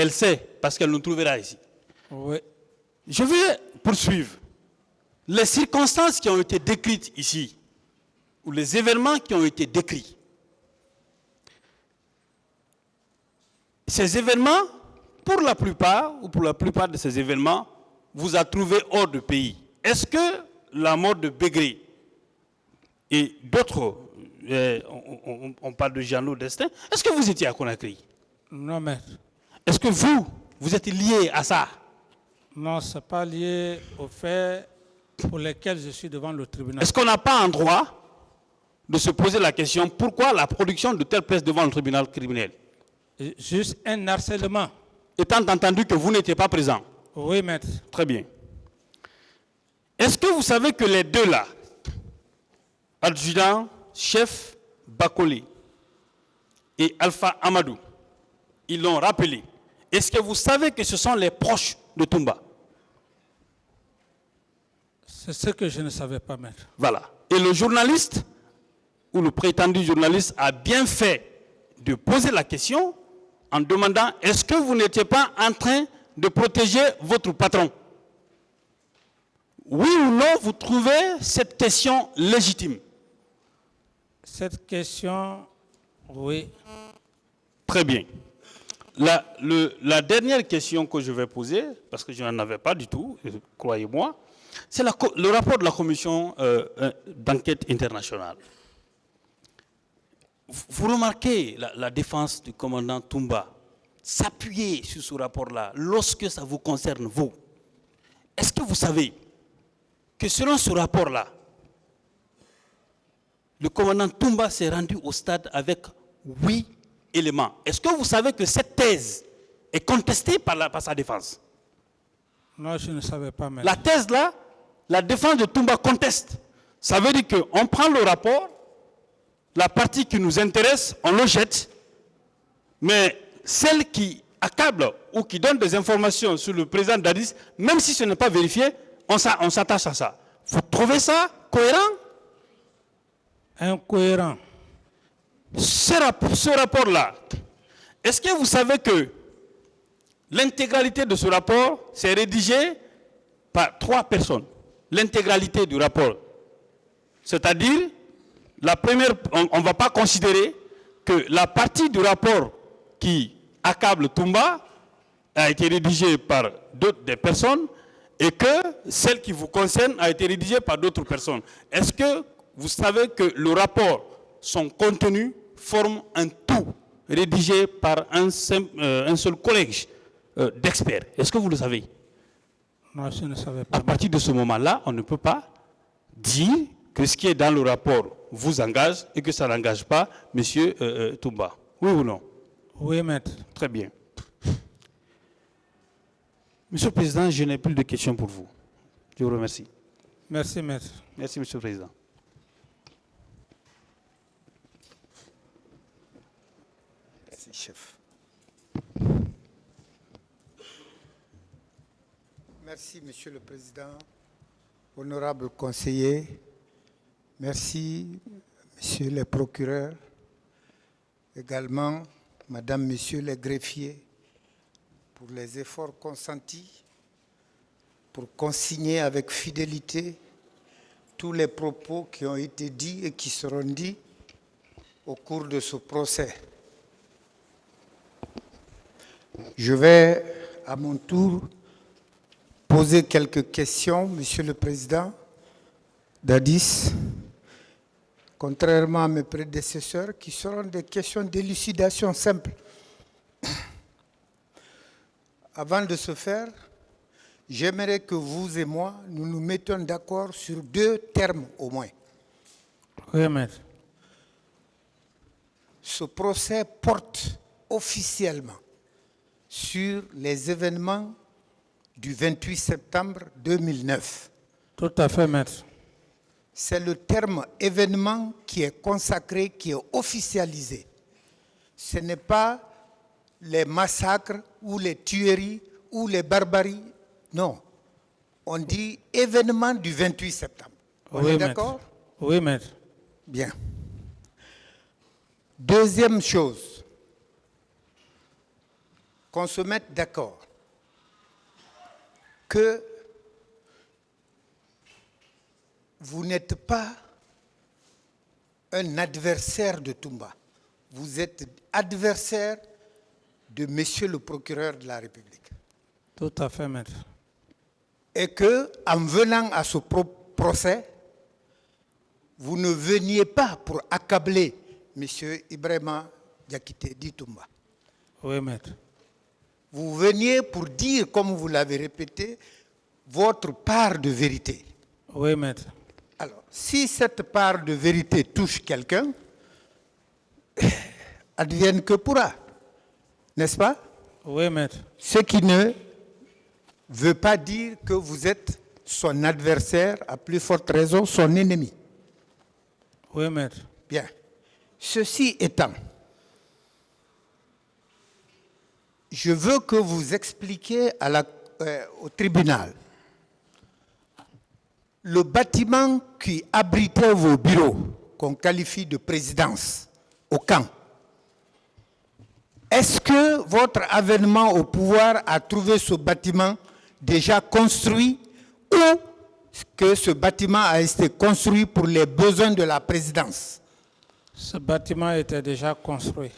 Elle sait, parce qu'elle nous trouvera ici. Oui. Je vais poursuivre. Les circonstances qui ont été décrites ici, ou les événements qui ont été décrits, ces événements, pour la plupart de ces événements, vous a trouvé hors de pays. Est-ce que la mort de Begré et d'autres, on parle de Jeannot Destin, est-ce que vous étiez à Conakry? Non, maître. Est-ce que vous êtes lié à ça? Non, ce n'est pas lié aux faits pour lesquels je suis devant le tribunal. Est-ce qu'on n'a pas un droit de se poser la question pourquoi la production de telle presse devant le tribunal criminel? Juste un harcèlement. Étant entendu que vous n'étiez pas présent. Oui, maître. Très bien. Est-ce que vous savez que les deux là, adjudant, chef Bakoli et Alpha Amadou, ils l'ont rappelé. Est-ce que vous savez que ce sont les proches de Toumba? C'est ce que je ne savais pas, maître. Voilà. Et le journaliste, ou le prétendu journaliste, a bien fait de poser la question en demandant est-ce que vous n'étiez pas en train de protéger votre patron? Oui ou non, vous trouvez cette question légitime? Cette question, oui. Très bien. La dernière question que je vais poser, parce que je n'en avais pas du tout, croyez-moi, c'est le rapport de la commission d'enquête internationale. Vous remarquez la défense du commandant Toumba s'appuyer sur ce rapport-là lorsque ça vous concerne, vous. Est-ce que vous savez que selon ce rapport-là, le commandant Toumba s'est rendu au stade avec 8 éléments? Est-ce que vous savez que cette thèse est contestée par sa défense? Non, je ne savais pas, maître. La thèse-là, la défense de Toumba conteste. Ça veut dire qu'on prend le rapport, la partie qui nous intéresse, on le jette, mais celle qui accable ou qui donne des informations sur le président Dadis, même si ce n'est pas vérifié, on s'attache à ça. Vous trouvez ça cohérent? Incohérent. Ce rapport-là, est-ce que vous savez que l'intégralité de ce rapport s'est rédigée par 3 personnes? L'intégralité du rapport. C'est-à-dire, la première, on ne va pas considérer que la partie du rapport qui accable Toumba a été rédigée par des personnes et que celle qui vous concerne a été rédigée par d'autres personnes. Est-ce que vous savez que le rapport, son contenu, forme un tout rédigé par un seul collège d'experts? Est-ce que vous le savez? Non, je ne savais pas. À partir de ce moment-là, on ne peut pas dire que ce qui est dans le rapport vous engage et que ça n'engage pas M. Toumba. Oui ou non? Oui, maître. Très bien. Monsieur le Président, je n'ai plus de questions pour vous. Je vous remercie. Merci, maître. Merci, Monsieur le Président. Merci, chef. Merci, Monsieur le Président, honorable conseiller. Merci, Monsieur les procureurs, également, Madame, Monsieur les greffiers, pour les efforts consentis, pour consigner avec fidélité tous les propos qui ont été dits et qui seront dits au cours de ce procès. Je vais, à mon tour, poser quelques questions, Monsieur le Président Dadis, contrairement à mes prédécesseurs, qui seront des questions d'élucidation simples. Avant de ce faire, j'aimerais que vous et moi, nous nous mettions d'accord sur 2 termes au moins. Oui, maître. Ce procès porte officiellement sur les événements du 28 septembre 2009. Tout à fait, maître. C'est le terme événement qui est consacré, qui est officialisé. Ce n'est pas les massacres ou les tueries ou les barbaries. Non. On dit événement du 28 septembre. On est d'accord? Oui, maître. Bien. Deuxième chose. qu'on se mette d'accord que vous n'êtes pas un adversaire de Toumba. Vous êtes adversaire de Monsieur le procureur de la République. Tout à fait, maître. Et que, en venant à ce procès, vous ne veniez pas pour accabler M. Ibrahima Diakité dit Toumba. Oui, maître. Vous veniez pour dire, comme vous l'avez répété, votre part de vérité. Oui, maître. Alors, si cette part de vérité touche quelqu'un, advienne que pourra, n'est-ce pas? Oui, maître. Ce qui ne veut pas dire que vous êtes son adversaire, à plus forte raison, son ennemi. Oui, maître. Bien. Ceci étant, je veux que vous expliquiez au tribunal le bâtiment qui abritait vos bureaux, qu'on qualifie de présidence, au camp. Est-ce que votre avènement au pouvoir a trouvé ce bâtiment déjà construit ou que ce bâtiment a été construit pour les besoins de la présidence? Ce bâtiment était déjà construit.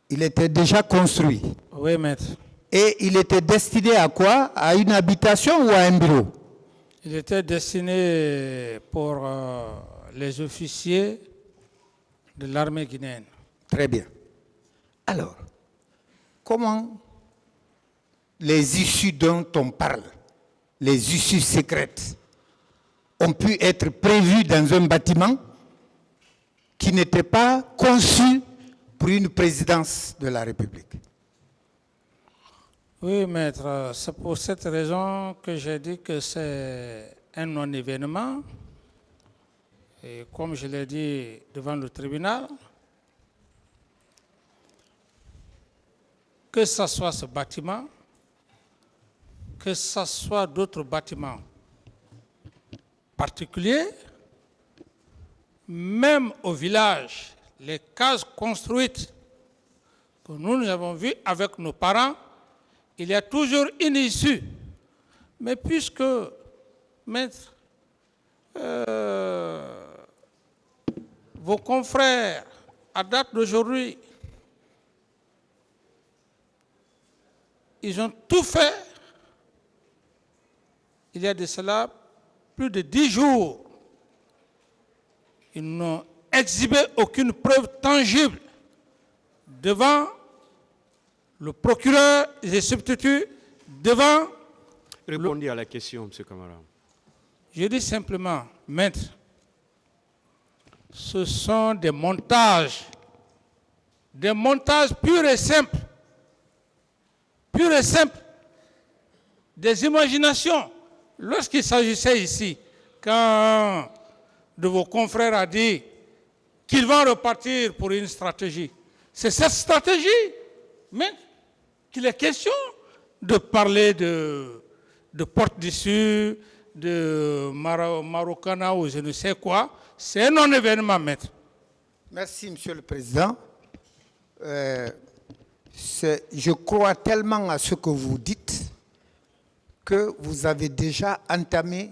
Il était déjà construit. Oui, maître. Et il était destiné à quoi? À une habitation ou à un bureau? Il était destiné pour les officiers de l'armée guinéenne. Très bien. Alors, comment les issues dont on parle, les issues secrètes, ont pu être prévues dans un bâtiment qui n'était pas conçu pour une présidence de la République? Oui, maître, c'est pour cette raison que j'ai dit que c'est un non-événement. Et comme je l'ai dit devant le tribunal, que ce soit ce bâtiment, que ce soit d'autres bâtiments particuliers, même au village, les cases construites que nous avons vues avec nos parents, il y a toujours une issue. Mais puisque, maître, vos confrères, à date d'aujourd'hui, ils ont tout fait, il y a de cela plus de 10 jours, ils n'ont exhibé aucune preuve tangible devant le procureur des substituts, devant... Répondez à la question, M. Camara. Je dis simplement, maître, ce sont des montages purs et simples, des imaginations. Lorsqu'il s'agissait ici, quand un de vos confrères a dit qu'ils vont repartir pour une stratégie, c'est cette stratégie, mais qu'il est question de parler de porte d'issue, de Marocana ou je ne sais quoi. C'est un non-événement, maître. Merci, Monsieur le Président. Je crois tellement à ce que vous dites que vous avez déjà entamé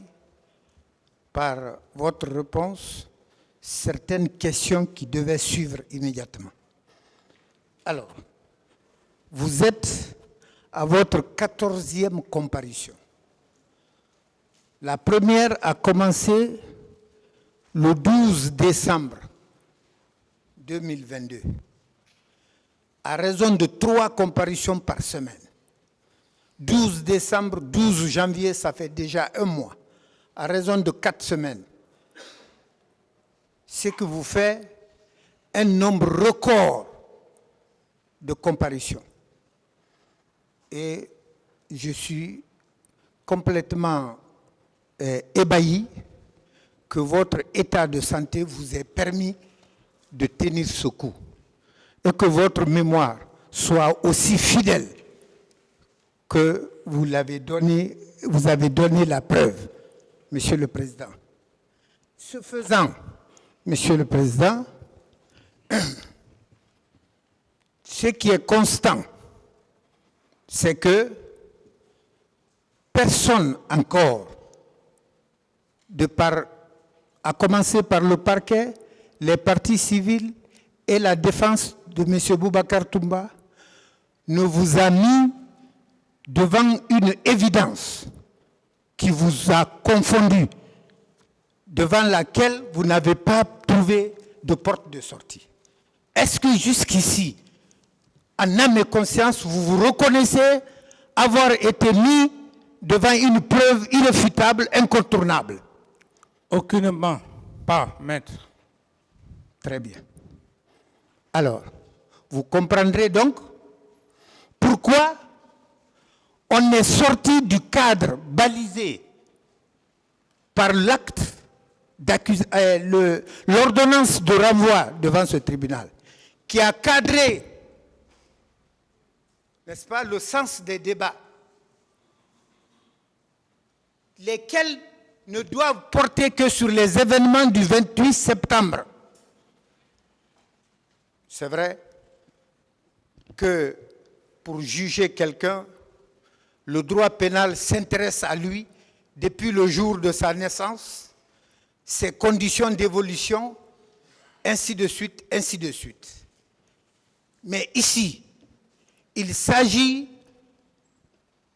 par votre réponse certaines questions qui devaient suivre immédiatement. Alors, vous êtes à votre 14e comparution. La première a commencé le 12 décembre 2022, à raison de 3 comparutions par semaine. 12 décembre, 12 janvier, ça fait déjà un mois, à raison de 4 semaines. Ce qui vous fait un nombre record de comparutions. Et je suis complètement ébahi que votre état de santé vous ait permis de tenir ce coup et que votre mémoire soit aussi fidèle que vous avez donné la preuve, Monsieur le Président. Ce faisant, Monsieur le Président, ce qui est constant c'est que personne encore, à commencer par le parquet, les partis civils et la défense de M. Boubacar Toumba, ne vous a mis devant une évidence qui vous a confondu, devant laquelle vous n'avez pas trouvé de porte de sortie. Est-ce que jusqu'ici, en âme et conscience, vous vous reconnaissez avoir été mis devant une preuve irréfutable, incontournable? Aucunement pas, maître. Très bien. Alors, vous comprendrez donc pourquoi on est sorti du cadre balisé par l'acte l'ordonnance de renvoi devant ce tribunal, qui a cadré, n'est-ce pas, le sens des débats, lesquels ne doivent porter que sur les événements du 28 septembre. C'est vrai que pour juger quelqu'un, le droit pénal s'intéresse à lui depuis le jour de sa naissance, ses conditions d'évolution, ainsi de suite, ainsi de suite. Mais ici, il s'agit,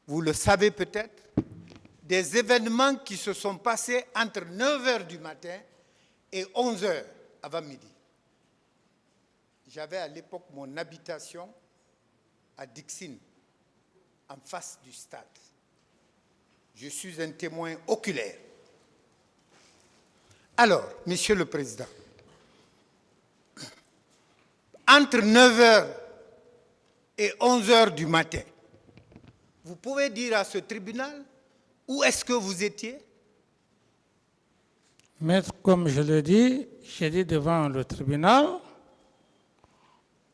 vous le savez peut-être, des événements qui se sont passés entre 9h du matin et 11h avant midi. J'avais à l'époque mon habitation à Dixine, en face du stade. Je suis un témoin oculaire. Alors, Monsieur le Président, entre 9h et 11h du matin, vous pouvez dire à ce tribunal où est-ce que vous étiez? Maître, comme je l'ai dit, j'ai dit devant le tribunal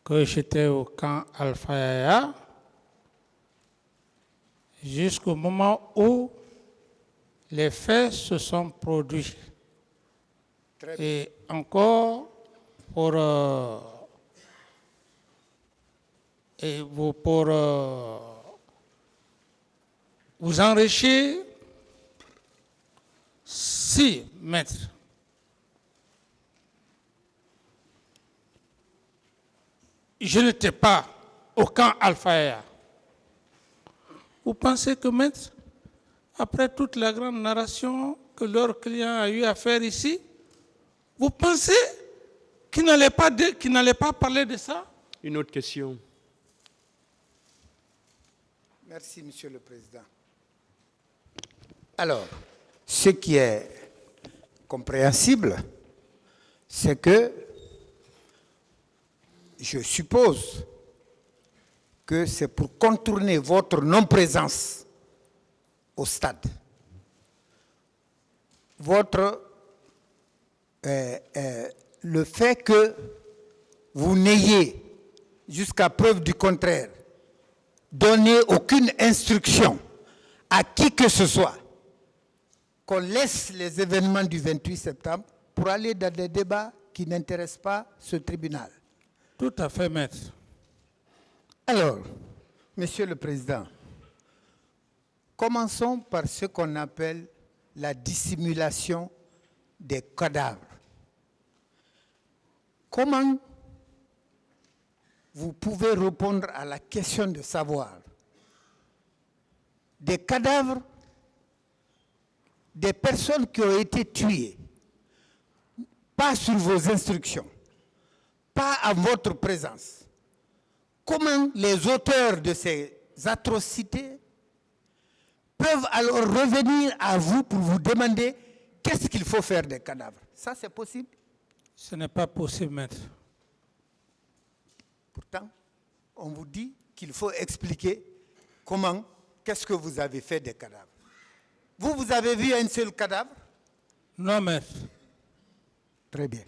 que j'étais au camp Alpha Yaya jusqu'au moment où les faits se sont produits. Et encore, pour vous enrichir, si, maître, je n'étais pas au camp Alpha Yaya, vous pensez que, maître, après toute la grande narration que leur client a eu à faire ici, vous pensez qu'il n'allait pas parler de ça? Une autre question. Merci, Monsieur le Président. Alors, ce qui est compréhensible, c'est que je suppose que c'est pour contourner votre non-présence au stade. Le fait que vous n'ayez, jusqu'à preuve du contraire, donné aucune instruction à qui que ce soit, qu'on laisse les événements du 28 septembre pour aller dans des débats qui n'intéressent pas ce tribunal. Tout à fait, maître. Alors, Monsieur le Président, commençons par ce qu'on appelle la dissimulation des cadavres. Comment vous pouvez répondre à la question de savoir des cadavres des personnes qui ont été tuées, pas sur vos instructions, pas à votre présence? Comment les auteurs de ces atrocités peuvent alors revenir à vous pour vous demander qu'est-ce qu'il faut faire des cadavres? Ça, c'est possible? Ce n'est pas possible, maître. Pourtant, on vous dit qu'il faut expliquer comment, qu'est-ce que vous avez fait des cadavres. Vous avez vu un seul cadavre? Non, maître. Très bien.